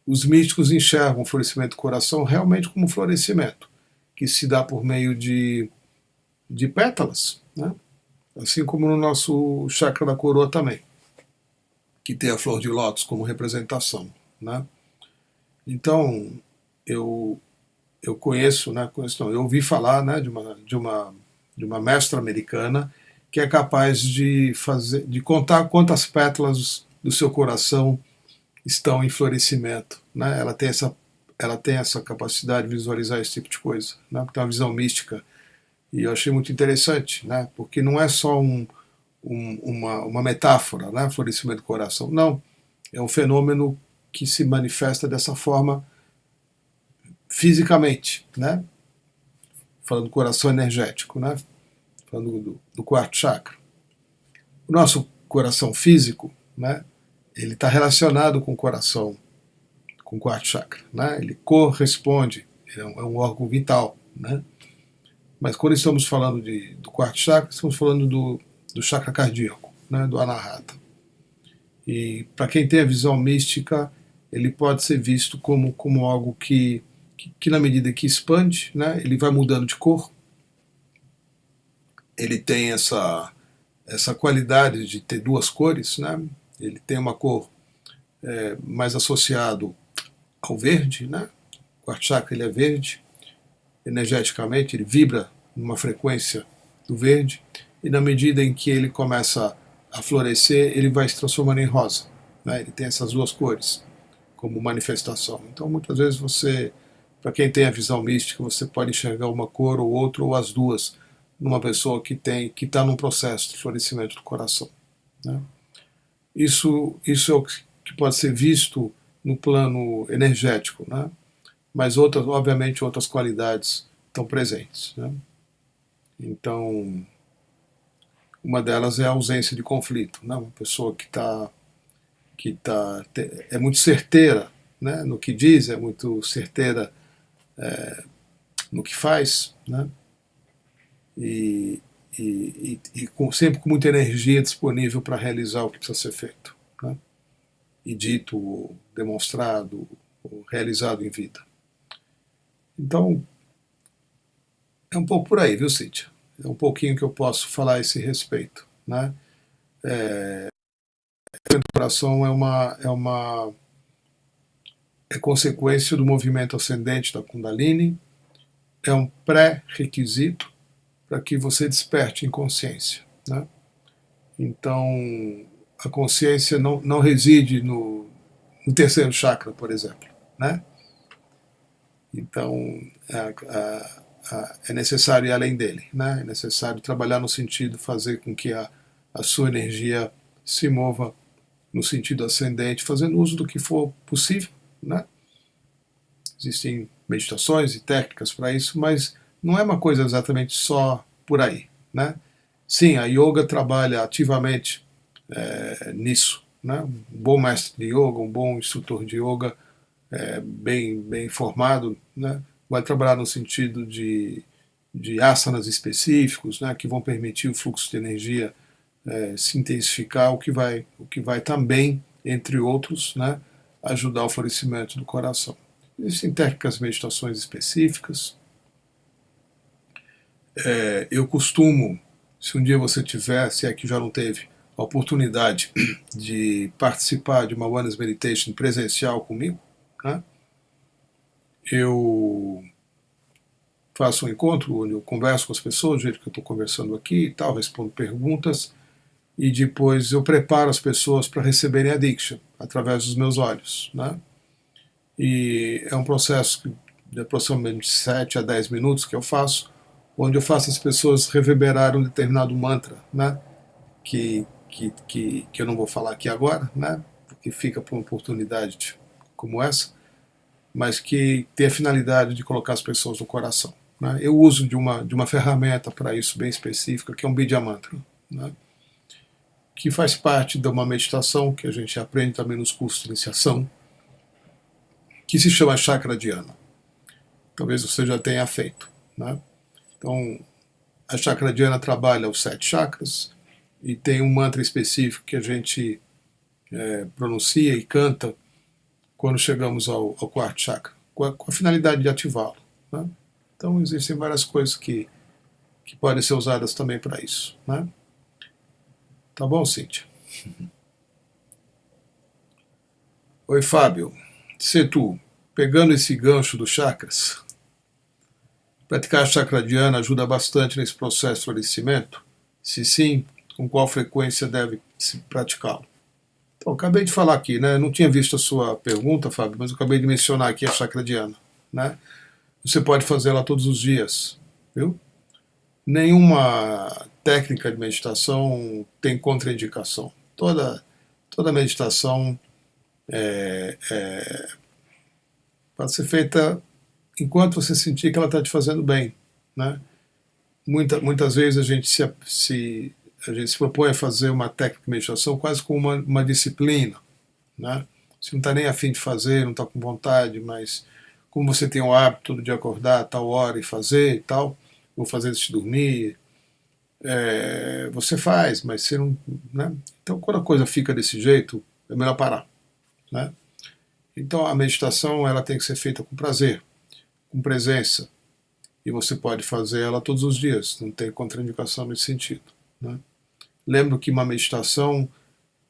Os místicos enxergam o florescimento do coração realmente como um florescimento, que se dá por meio de pétalas, né? Assim como no nosso chakra da coroa também, que tem a flor de lótus como representação. Né? Então, eu conheço, não, eu ouvi falar né, de uma mestra americana que é capaz de contar quantas pétalas do seu coração estão em florescimento. Né? Ela tem essa capacidade de visualizar esse tipo de coisa, né? Porque tem uma visão mística. E eu achei muito interessante, né? Porque não é só uma metáfora, né? Florescimento do coração. Não, é um fenômeno que se manifesta dessa forma fisicamente, né? Falando do coração energético, né? Falando do quarto chakra. O nosso coração físico, né? Ele está relacionado com o coração, com o quarto chakra, né? Ele corresponde, ele é um órgão vital, né? Mas quando estamos falando do quarto chakra, estamos falando do chakra cardíaco, né, do Anahata. E para quem tem a visão mística, ele pode ser visto como algo que na medida que expande, né, ele vai mudando de cor. Ele tem essa qualidade de ter duas cores. Né? Ele tem uma cor mais associado ao verde. Né? O quarto chakra ele é verde. Energeticamente, ele vibra numa frequência do verde, e na medida em que ele começa a florescer, ele vai se transformando em rosa. Né? Ele tem essas duas cores como manifestação. Então, muitas vezes para quem tem a visão mística, você pode enxergar uma cor ou outra, ou as duas, numa pessoa que está num processo de florescimento do coração. Né? Isso é o que pode ser visto no plano energético, né? Mas obviamente, outras qualidades estão presentes. Né? Então, uma delas é a ausência de conflito. Né? Uma pessoa é muito certeira, né? No que diz, é muito certeira no que faz, né? E sempre com muita energia disponível para realizar o que precisa ser feito, né? E dito, ou demonstrado, ou realizado em vida. Então, é um pouco por aí, viu, Cíntia? É um pouquinho que eu posso falar a esse respeito, né? O coração é consequência do movimento ascendente da Kundalini, é um pré-requisito para que você desperte em consciência, né? Então, a consciência não reside no terceiro chakra, por exemplo, né? Então, é necessário ir além dele, né? É necessário trabalhar no sentido de fazer com que a sua energia se mova no sentido ascendente, fazendo uso do que for possível, né? Existem meditações e técnicas para isso, mas não é uma coisa exatamente só por aí, né? Sim, a yoga trabalha ativamente nisso, né? Um bom mestre de yoga, um bom instrutor de yoga, bem formado, né? Vai trabalhar no sentido de asanas específicos, né? Que vão permitir o fluxo de energia se intensificar, o que vai também, entre outros, né? Ajudar o florescimento do coração. Existem técnicas de meditações específicas. Eu costumo, se um dia você tiver, se é que já não teve, a oportunidade de participar de uma Oneness Meditation presencial comigo, né? Eu faço um encontro onde eu converso com as pessoas, do jeito que eu estou conversando aqui e tal, respondo perguntas, e depois eu preparo as pessoas para receberem a Diksha, através dos meus olhos, né? E é um processo de aproximadamente 7 a 10 minutos que eu faço, onde eu faço as pessoas reverberar um determinado mantra, né? Que eu não vou falar aqui agora, né? Porque fica para uma oportunidade como essa, mas que tem a finalidade de colocar as pessoas no coração, né? Eu uso de uma ferramenta para isso bem específica, que é um Bidya Mantra, né? Que faz parte de uma meditação que a gente aprende também nos cursos de iniciação, que se chama Chakra Dhyana. Talvez você já tenha feito, né? Então, a Chakra Dhyana trabalha os 7 chakras e tem um mantra específico que a gente pronuncia e canta quando chegamos ao 4º chakra, com a finalidade de ativá-lo, né? Então, existem várias coisas que podem ser usadas também para isso, né? Tá bom, Cíntia? Oi, Fábio. Tu, pegando esse gancho dos chakras, praticar a chakra dhyana ajuda bastante nesse processo de florescimento? Se sim, com qual frequência deve se praticá-lo? Então, acabei de falar aqui, né? Eu não tinha visto a sua pergunta, Fábio, mas eu acabei de mencionar aqui a chakra dhyana, né? Você pode fazê-la todos os dias, viu? Nenhuma técnica de meditação tem contraindicação. Toda meditação pode ser feita enquanto você sentir que ela está te fazendo bem, né? Muitas vezes a gente se propõe a fazer uma técnica de meditação quase como uma disciplina, né? Você não está nem afim de fazer, não está com vontade, mas como você tem o hábito de acordar a tal hora e fazer e tal, vou fazer antes de dormir, você faz, mas você não, né? Então, quando a coisa fica desse jeito, é melhor parar, né? Então, a meditação ela tem que ser feita com prazer, com presença, e você pode fazer ela todos os dias, não tem contraindicação nesse sentido, né? Lembro que uma meditação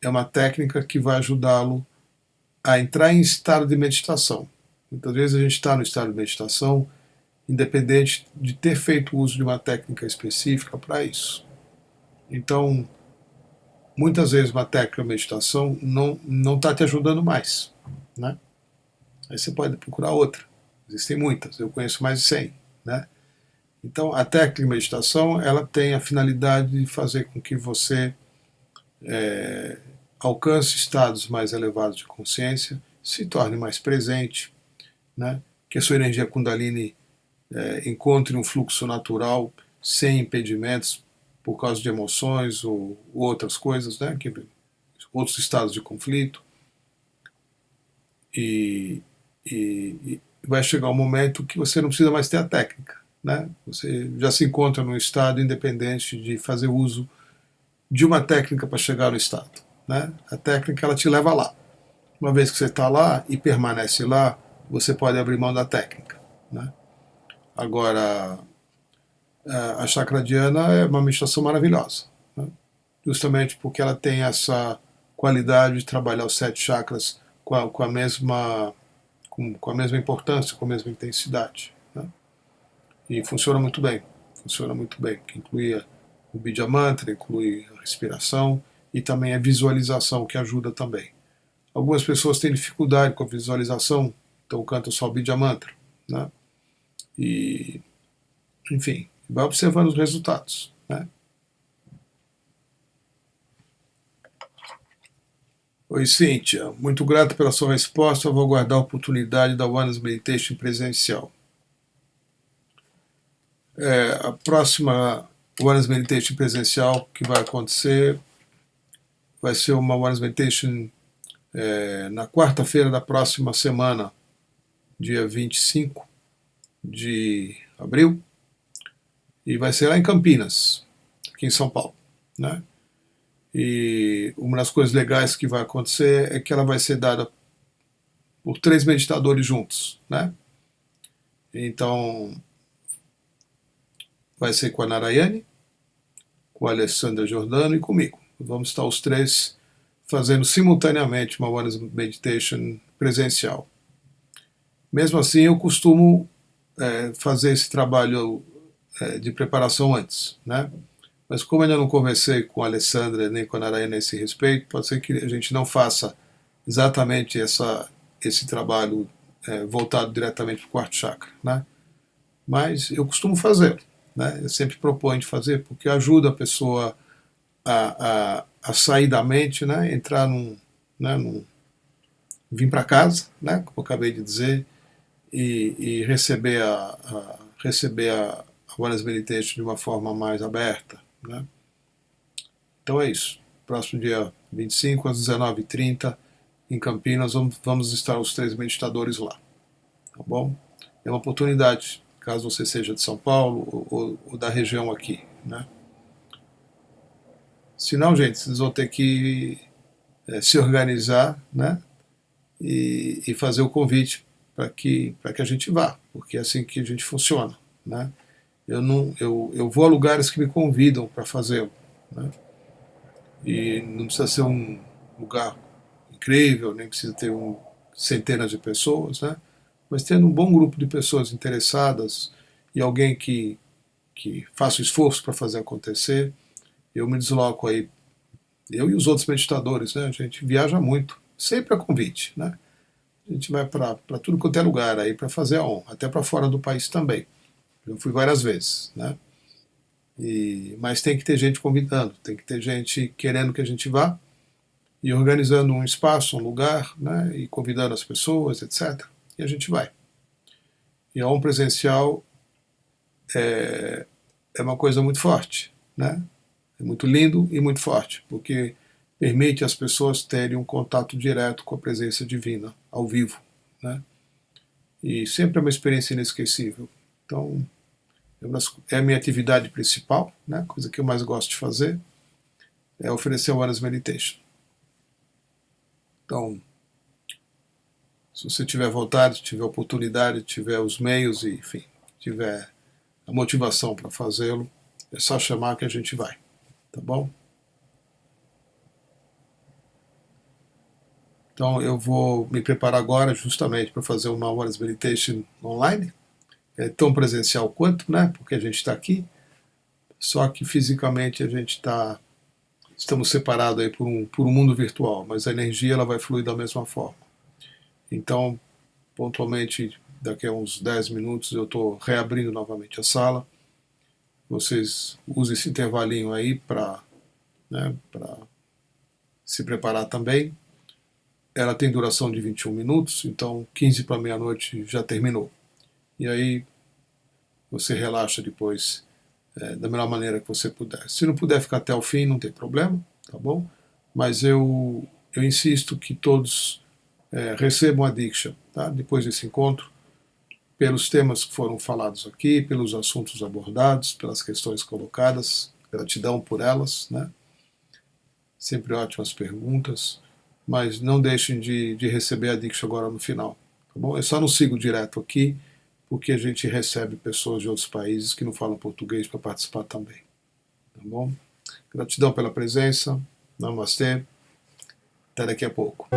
é uma técnica que vai ajudá-lo a entrar em estado de meditação. Muitas vezes a gente está no estado de meditação, independente de ter feito uso de uma técnica específica para isso. Então, muitas vezes uma técnica de meditação não está te ajudando mais, né? Aí você pode procurar outra. Existem muitas, eu conheço mais de 100, né? Então, a técnica de meditação ela tem a finalidade de fazer com que você alcance estados mais elevados de consciência, se torne mais presente, né? Que a sua energia Kundalini encontre um fluxo natural, sem impedimentos, por causa de emoções ou outras coisas, né? Outros estados de conflito. E vai chegar um momento que você não precisa mais ter a técnica, né? Você já se encontra num estado independente de fazer uso de uma técnica para chegar no estado, né? A técnica ela te leva lá. Uma vez que você está lá e permanece lá, você pode abrir mão da técnica, né? Agora, a chakra Dhyana é uma meditação maravilhosa, né? Justamente porque ela tem essa qualidade de trabalhar os 7 chakras com a mesma com a mesma importância, com a mesma intensidade, né? E funciona muito bem, que inclui o Bija Mantra, inclui a respiração e também a visualização, que ajuda também. Algumas pessoas têm dificuldade com a visualização, então cantam só o Bija Mantra, né? E, enfim, vai observando os resultados, né? Oi, Cíntia. Muito grato pela sua resposta. Eu vou aguardar a oportunidade da Oneness Meditation presencial. A próxima Oneness Meditation presencial que vai acontecer vai ser uma Oneness Meditation na quarta-feira da próxima semana, dia 25 de abril, e vai ser lá em Campinas, aqui em São Paulo, né? E uma das coisas legais que vai acontecer é que ela vai ser dada por 3 meditadores juntos, né? Então, vai ser com a Narayane, com a Alessandra Giordano e comigo. Vamos estar os 3 fazendo simultaneamente uma Oneness Meditation presencial. Mesmo assim, eu costumo fazer esse trabalho de preparação antes, né? Mas como ainda não conversei com a Alessandra nem com a Narayana nesse respeito, pode ser que a gente não faça exatamente esse trabalho voltado diretamente para o quarto chakra, né? Mas eu costumo fazer, né? Eu sempre proponho de fazer porque ajuda a pessoa a sair da mente, né? Entrar vir para casa, né? Como eu acabei de dizer, e receber a Oneness Meditation de uma forma mais aberta, né? Então é isso. Próximo dia 25 às 19h30 em Campinas, vamos estar os 3 meditadores lá, tá bom? É uma oportunidade, caso você seja de São Paulo ou da região aqui, né? Se não, gente, vocês vão ter que se organizar, né? E fazer o convite para que a gente vá, porque é assim que a gente funciona, né? Eu vou a lugares que me convidam para fazê-lo, né? E não precisa ser um lugar incrível, nem precisa ter centenas de pessoas, né? Mas tendo um bom grupo de pessoas interessadas e alguém que faça o esforço para fazer acontecer, eu me desloco aí, eu e os outros meditadores, né? A gente viaja muito, sempre a convite, né? A gente vai para tudo quanto é lugar aí para fazer a honra, até para fora do país também. Eu fui várias vezes, né? Mas tem que ter gente convidando, tem que ter gente querendo que a gente vá e organizando um espaço, um lugar, né? E convidando as pessoas, etc. E a gente vai. E a honra presencial é uma coisa muito forte, né? É muito lindo e muito forte, porque permite às pessoas terem um contato direto com a presença divina, ao vivo, né? E sempre é uma experiência inesquecível. Então, é a minha atividade principal, né? Coisa que eu mais gosto de fazer, é oferecer o Oneness Meditation. Então, se você tiver vontade, tiver oportunidade, tiver os meios e, enfim, tiver a motivação para fazê-lo, é só chamar que a gente vai, tá bom? Então eu vou me preparar agora justamente para fazer uma Oneness Meditation online, tão presencial quanto, né? Porque a gente está aqui, só que fisicamente estamos separados aí por um mundo virtual, mas a energia ela vai fluir da mesma forma. Então, pontualmente, daqui a uns 10 minutos eu estou reabrindo novamente a sala. Vocês usem esse intervalinho aí para se preparar também. Ela tem duração de 21 minutos, então 15 para meia-noite já terminou. E aí você relaxa depois da melhor maneira que você puder. Se não puder ficar até o fim, não tem problema, tá bom? Mas eu insisto que todos recebam a Diksha, tá? Depois desse encontro, pelos temas que foram falados aqui, pelos assuntos abordados, pelas questões colocadas. Gratidão por elas, né? Sempre ótimas perguntas, mas não deixem de receber a Diksha agora no final, tá bom? Eu só não sigo direto aqui, porque a gente recebe pessoas de outros países que não falam português para participar também, tá bom? Gratidão pela presença, namastê, até daqui a pouco.